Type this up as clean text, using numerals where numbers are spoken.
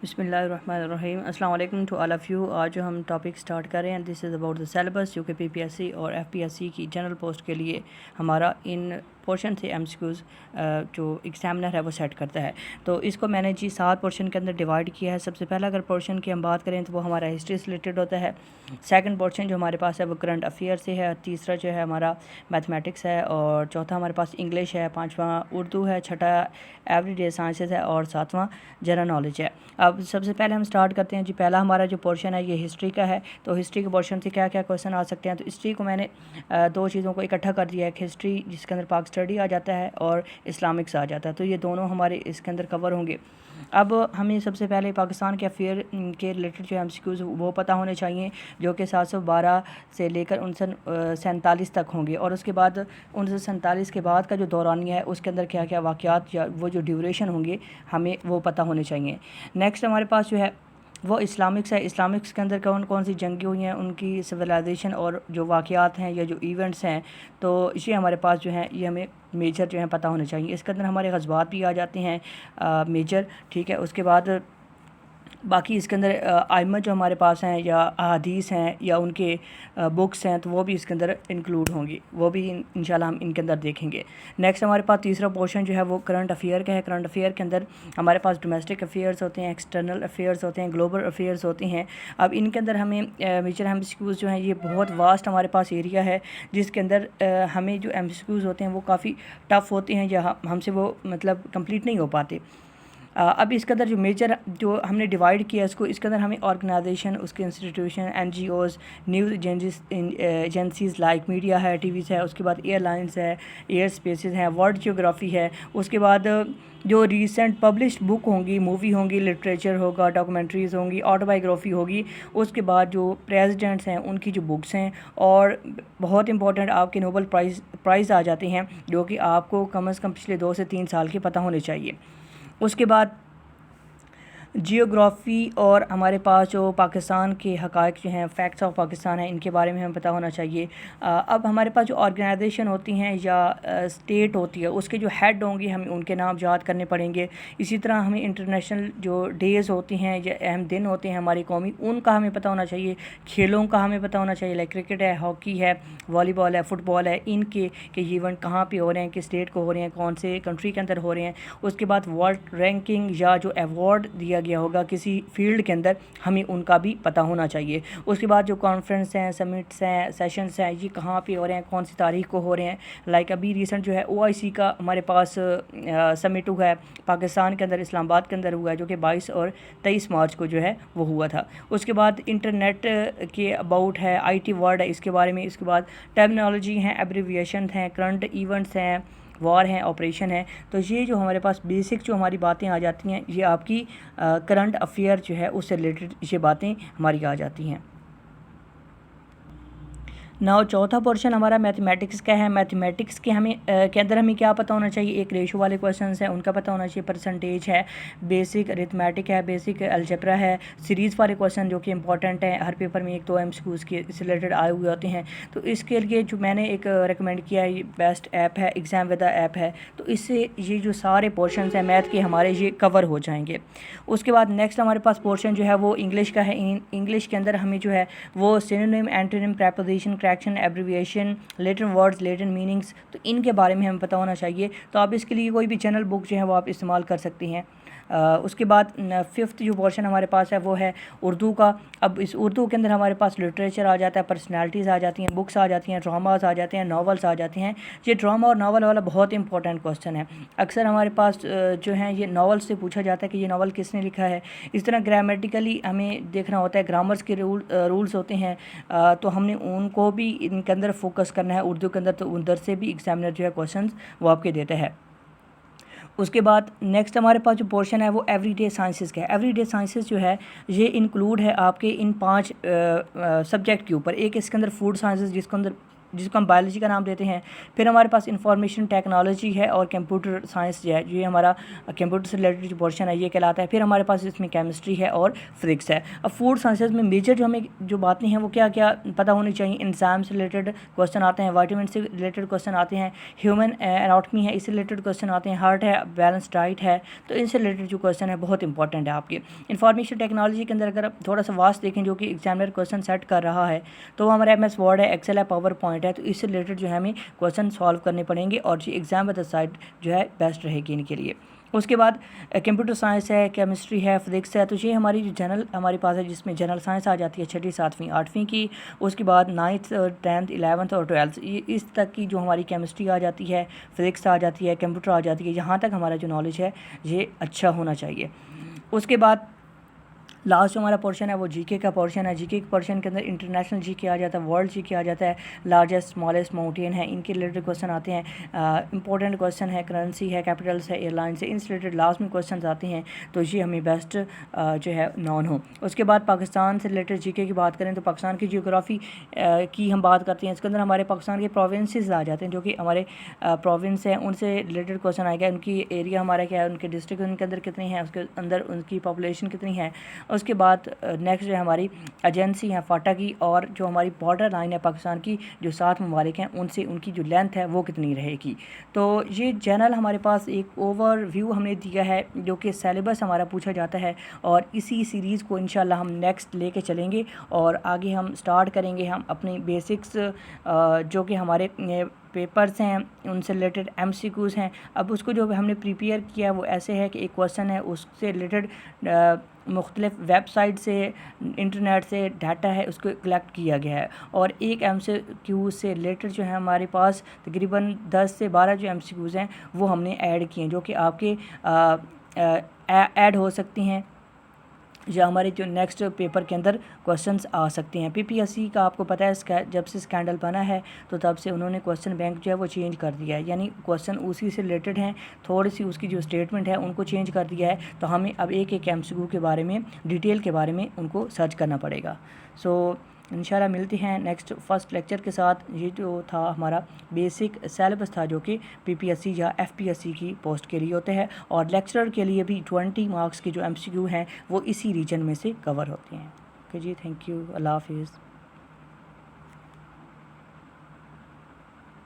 بسم اللہ الرحمن الرحیم. السلام علیکم ٹو آل آف یو. آج جو ہم ٹاپک سٹارٹ کر رہے ہیں دس از اباؤٹ دا سیلیبس، جو کہ پی پی ایس سی اور ایف پی ایس سی کی جنرل پوسٹ کے لیے ہمارا ان پورشن سے ایم سی کیوز جو ایگزامنر ہے وہ سیٹ کرتا ہے. تو اس کو میں نے 7 پورشن کے اندر ڈیوائڈ کیا ہے. سب سے پہلا اگر پورشن کی ہم بات کریں تو وہ ہمارا ہسٹری سے ریلیٹڈ ہوتا ہے. سیکنڈ پورشن جو ہمارے پاس ہے وہ کرنٹ افیئر سے ہے. تیسرا جو ہے ہمارا میتھمیٹکس ہے، اور چوتھا ہمارے پاس انگلش ہے، پانچواں اردو ہے، چھٹا ایوری ڈے سائنسز ہے، اور ساتواں جنرل نالج ہے. اب سب سے پہلے ہم سٹارٹ کرتے ہیں. پہلا ہمارا جو پورشن ہے یہ ہسٹری کا ہے. تو ہسٹری کے پورشن سے کیا کیا کویشچن آ سکتے ہیں؟ تو ہسٹری کو میں نے 2 چیزوں کو اکٹھا کر دیا ہے. ایک ہسٹری جس کے اندر پاک اسٹڈی آ جاتا ہے، اور اسلامکس آ جاتا ہے. تو یہ دونوں ہمارے اس کے اندر کور ہوں گے. اب ہمیں سب سے پہلے پاکستان کے افیئر کے ریلیٹڈ جو ایم سی کیوز وہ پتہ ہونے چاہیے، جو کہ 712 سے لے کر 1947 تک ہوں گے. اور اس کے بعد 1947 کے بعد کا جو دورانیہ ہے اس کے اندر کیا کیا واقعات یا وہ جو ڈیوریشن ہوں گے ہمیں وہ پتہ ہونے چاہیے. نیکسٹ ہمارے پاس جو ہے وہ اسلامکس ہے. اسلامکس کے اندر کون کون سی جنگیں ہوئی ہیں، ان کی سویلائزیشن اور جو واقعات ہیں یا جو ایونٹس ہیں، تو یہ ہمارے پاس جو ہیں یہ ہمیں میجر جو ہیں پتہ ہونے چاہیے. اس کے اندر ہمارے غزوات بھی آ جاتے ہیں میجر، ٹھیک ہے. اس کے بعد باقی اس کے اندر ائمہ جو ہمارے پاس ہیں یا احادیث ہیں یا ان کے بکس ہیں، تو وہ بھی اس کے اندر انکلوڈ ہوں گی. وہ بھی انشاءاللہ ہم ان کے اندر دیکھیں گے. نیکسٹ ہمارے پاس تیسرا پورشن جو ہے وہ کرنٹ افیئر کا ہے. کرنٹ افیئر کے اندر ہمارے پاس ڈومیسٹک افیئرس ہوتے ہیں، ایکسٹرنل افیئرس ہوتے ہیں، گلوبل افیئرس ہوتے ہیں. اب ان کے اندر ہمیں میجر ایم سی کیوز جو ہیں یہ بہت واسٹ ہمارے پاس ایریا ہے، جس کے اندر ہمیں جو ایم سی کیوز ہوتے ہیں وہ کافی ٹف ہوتے ہیں یا ہم سے وہ مطلب کمپلیٹ نہیں ہو پاتے. اب اس کے اندر جو میجر جو ہم نے ڈیوائڈ کیا اس کے اندر ہمیں آرگنائزیشن، اس کے institution, N G Os, news agencies like media ہے، ٹی ویز ہے، اس کے بعد ایئر لائنس ہے، ایئر اسپیسز ہیں، ورلڈ جیوگرافی ہے. اس کے بعد جو ریسنٹ پبلشڈ بک ہوں گی، مووی ہوں گی، لٹریچر ہوگا، ڈاکومنٹریز ہوں گی، آٹو بایوگرافی ہوگی. اس کے بعد جو پریزیڈنٹس ہیں ان کی جو بکس ہیں، اور بہت امپورٹنٹ آپ کے نوبل پرائز آ جاتے ہیں، جو کہ آپ کو کم از کم پچھلے 2 سے 3 سال کے پتہ ہونے چاہیے. اس کے بعد جیوگرافی اور ہمارے پاس جو پاکستان کے حقائق جو ہیں، فیکٹس آف پاکستان ہیں، ان کے بارے میں ہمیں پتہ ہونا چاہیے. اب ہمارے پاس جو آرگنائزیشن ہوتی ہیں یا اسٹیٹ ہوتی ہے، اس کے جو ہیڈ ہوں گے ہمیں ان کے نام یاد کرنے پڑیں گے. اسی طرح ہمیں انٹرنیشنل جو ڈیز ہوتی ہیں یا اہم دن ہوتے ہیں ہماری قومی، ان کا ہمیں پتہ ہونا چاہیے. کھیلوں کا ہمیں پتہ ہونا چاہیے، لائک کرکٹ ہے، ہاکی ہے، والی بال ہے، فٹ بال ہے، ان کے کہ یہ ایونٹ کہاں پہ ہو رہے ہیں، کس اسٹیٹ کو ہو رہے ہیں، کون سے کنٹری کے اندر ہو رہے ہیں. اس کے بعد ورلڈ رینکنگ یا جو ایوارڈ دیا گیا ہوگا کسی فیلڈ کے اندر، ہمیں ان کا بھی پتہ ہونا چاہیے. اس کے بعد جو کانفرنس ہیں، سمٹس ہیں، سیشنز ہیں، یہ کہاں پہ ہو رہے ہیں، کون سی تاریخ کو ہو رہے ہیں. لائک ابھی ریسنٹ جو ہے او آئی سی کا ہمارے پاس سمٹ ہوا ہے پاکستان کے اندر، اسلام آباد کے اندر ہوا ہے، جو کہ 22 اور 23 مارچ کو جو ہے وہ ہوا تھا. اس کے بعد انٹرنیٹ کے اباؤٹ ہے، آئی ٹی ورڈ ہے، اس کے بارے میں. اس کے بعد ٹرمینالوجی ہیں، ایبریویشن ہیں، کرنٹ ایونٹس ہیں، وار ہیں، آپریشن ہے. تو یہ جو ہمارے پاس بیسک جو ہماری باتیں آ جاتی ہیں، یہ آپ کی کرنٹ افیئر جو ہے اس سے ریلیٹڈ یہ باتیں ہماری آ جاتی ہیں. چوتھا پورشن ہمارا میتھمیٹکس کا ہے. میتھمیٹکس کے کے اندر ہمیں کیا پتہ ہونا چاہیے؟ ایک ریشو والے کویشچنس ہیں، ان کا پتہ ہونا چاہیے. پرسنٹیج ہے، بیسک ارتھمیٹک ہے، بیسک الجبرا ہے، سیریز والے کویشچن جو کہ امپورٹنٹ ہیں، ہر پیپر میں 1-2 ایم سی کیوز کے اس ریلیٹڈ آئے ہوئے ہوتے ہیں. تو اس کے لیے جو میں نے ایک ریکمینڈ کیا ہے، یہ بیسٹ ایپ ہے، ایگزام ودا ایپ ہے. تو اس سے یہ جو سارے پورشنس ہیں میتھ کے ہمارے یہ کور ہو جائیں گے. اس کے بعد نیکسٹ ہمارے پاس پورشن جو ہے وہ انگلش کا ہے. انگلش کے اندر ہمیں جو ہے وہ synonym, antonym, preposition, correction, abbreviation, لیٹن ورڈز، لیٹن میننگز، تو ان کے بارے میں ہمیں پتہ ہونا چاہیے. تو آپ اس کے لیے کوئی بھی چینل بک جو ہے وہ آپ استعمال کر سکتی ہیں. اس کے بعد 5th جو پورشن ہمارے پاس ہے وہ ہے اردو کا. اب اس اردو کے اندر ہمارے پاس لٹریچر آ جاتا ہے، پرسنالٹیز آ جاتی ہیں، بکس آ جاتی ہیں، ڈراماز آ جاتے ہیں، ناولس آ جاتے ہیں. یہ ڈرامہ اور ناول والا بہت امپورٹنٹ کویشچن ہے. اکثر ہمارے پاس جو ہیں یہ ناول سے پوچھا جاتا ہے کہ یہ ناول کس نے لکھا ہے. اس طرح گرامیٹیکلی ہمیں دیکھنا ہوتا ہے، گرامرس کے رولز ہوتے ہیں، تو ہم نے ان کو بھی ان کے اندر فوکس کرنا ہے اردو کے اندر. تو ادھر سے بھی ایگزامنر جو ہے کویشچنز وہ آپ کے دیتا ہے. اس کے بعد نیکسٹ ہمارے پاس جو پورشن ہے وہ ایوری ڈے سائنسز کا ہے. ایوری ڈے سائنسز جو ہے یہ انکلوڈ ہے آپ کے ان 5 سبجیکٹ کے اوپر. ایک اس کے اندر فوڈ سائنسز، جس کے اندر جس کو ہم بایولوجی کا نام دیتے ہیں. پھر ہمارے پاس انفارمیشن ٹیکنالوجی ہے اور کمپیوٹر سائنس جو ہے یہ ہمارا کمپیوٹر سے ریلیٹڈ جو پورشن ہے یہ کہلاتا ہے. پھر ہمارے پاس اس میں کیمسٹری ہے اور فزکس ہے. اب فوڈ سائنسز میں میجر جو ہمیں جو باتیں ہیں وہ کیا کیا پتہ ہونی چاہیے. انزائم سے ریلیٹڈ کوسچن آتے ہیں, وائٹامن سے ریلیٹڈ کوسچن آتے ہیں, ہیومن اناٹمی ہے اس سے ریلیٹڈ کوسچن آتے ہیں, ہارٹ ہے, بیلنس ڈائٹ ہے, تو ان سے ریلیٹڈ جو کوسچن ہے بہت امپورٹنٹ ہے آپ کے. انفارمیشن ٹیکنالوجی کے اندر اگر آپ تھوڑا سا واسط دیکھیں جو کہ ایگزامنر کوسچن سیٹ کر رہا ہے تو وہ ہمارا MS ورڈ ہے, ایکسل ہے, پاور پوائنٹ ہے, تو اس سے ریلیٹڈ جو ہے ہمیں کوسچن سالو کرنے پڑیں گے اور جو ایگزام ایٹ دا سائڈ جو ہے بیسٹ رہے گی ان کے لیے. اس کے بعد کمپیوٹر سائنس ہے, کیمسٹری ہے, فزکس ہے, تو یہ ہماری جو جنرل ہمارے پاس ہے جس میں جنرل سائنس آ جاتی ہے 6ٹھی 7ویں 8ویں کی. اس کے بعد 9th 10th 11th اور 12th یہ اس تک کی جو ہماری کیمسٹری آ جاتی ہے, فزکس آ جاتی ہے, کمپیوٹر آ جاتی ہے. یہاں تک ہمارا جو نالج ہے یہ اچھا ہونا چاہیے. اس کے بعد لاسٹ جو ہمارا پورشن ہے وہ جی کے کا پورشن ہے. جی کے پورشن کے اندر انٹرنیشنل جی کے آ جاتا ہے, ورلڈ جی کے آ جاتا ہے, لارجسٹ اسمالسٹ ماؤنٹین ہے, ان کے ریلیٹڈ کوسچن آتے ہیں. امپورٹنٹ کوسچن ہے کرنسی ہے, کیپٹلس ہے, ایئر لائنس ہے, ان سے ریلیٹڈ لاسٹ میں کوسچنز آتے ہیں تو یہ ہمیں بیسٹ جو ہے نون ہو. اس کے بعد پاکستان سے ریلیٹڈ جی کے کی بات کریں تو پاکستان کی جیوگرافی کی ہم بات کرتے ہیں. اس کے اندر ہمارے پاکستان کے پروونسز آ جاتے ہیں جو کہ ہمارے پروونس ہیں ان سے ریلیٹڈ کوسچن آئے گا. ان کی ایریا ہمارا کیا ہے, ان کے ڈسٹرکٹ ان کے اندر کتنے ہیں, اس کے اندر ان کی پاپولیشن کتنی ہے. اس کے بعد نیکسٹ جو ہماری ایجنسی ہیں فاٹا کی, اور جو ہماری بارڈر لائن ہے پاکستان کی جو 7 ممالک ہیں ان سے ان کی جو لینتھ ہے وہ کتنی رہے گی. تو یہ جنرل ہمارے پاس ایک اوور ویو ہم نے دیا ہے جو کہ سیلیبس ہمارا پوچھا جاتا ہے, اور اسی سیریز کو انشاءاللہ ہم نیکسٹ لے کے چلیں گے اور آگے ہم سٹارٹ کریں گے ہم اپنی بیسکس جو کہ ہمارے پیپرز ہیں ان سے ریلیٹڈ MCQs ہیں. اب اس کو جو ہم نے پریپیئر کیا وہ ایسے ہے کہ ایک کوسچن ہے اس سے ریلیٹڈ مختلف ویب سائٹ سے انٹرنیٹ سے ڈاٹا ہے اس کو کلیکٹ کیا گیا ہے, اور ایک MCQ سے ریلیٹڈ جو ہے ہمارے پاس تقریباً 10 سے 12 جو MCQs ہیں وہ ہم نے ایڈ کیے ہیں جو کہ آپ کے ایڈ ہو سکتی ہیں یا ہمارے جو نیکسٹ پیپر کے اندر کوسچنز آ سکتے ہیں. PPSC کا آپ کو پتہ ہے جب سے اسکینڈل بنا ہے تو تب سے انہوں نے کوسچن بینک جو ہے وہ چینج کر دیا ہے, یعنی کوسچن اسی سے ریلیٹڈ ہیں, تھوڑی سی اس کی جو اسٹیٹمنٹ ہے ان کو چینج کر دیا ہے. تو ہمیں اب ایک ایک MCQ کے بارے میں ڈیٹیل کے بارے میں ان کو سرچ کرنا پڑے گا. سو انشاءاللہ ملتے ہیں نیکسٹ فرسٹ لیکچر کے ساتھ. یہ جو تھا ہمارا بیسک سیلیبس تھا جو کہ PPSC یا FPSC کی پوسٹ کے لیے ہوتے ہیں, اور لیکچرر کے لیے بھی 20 مارکس کے جو MCQ ہیں وہ اسی ریجن میں سے کور ہوتے ہیں. اوکے جی, تھینک یو, اللہ حافظ.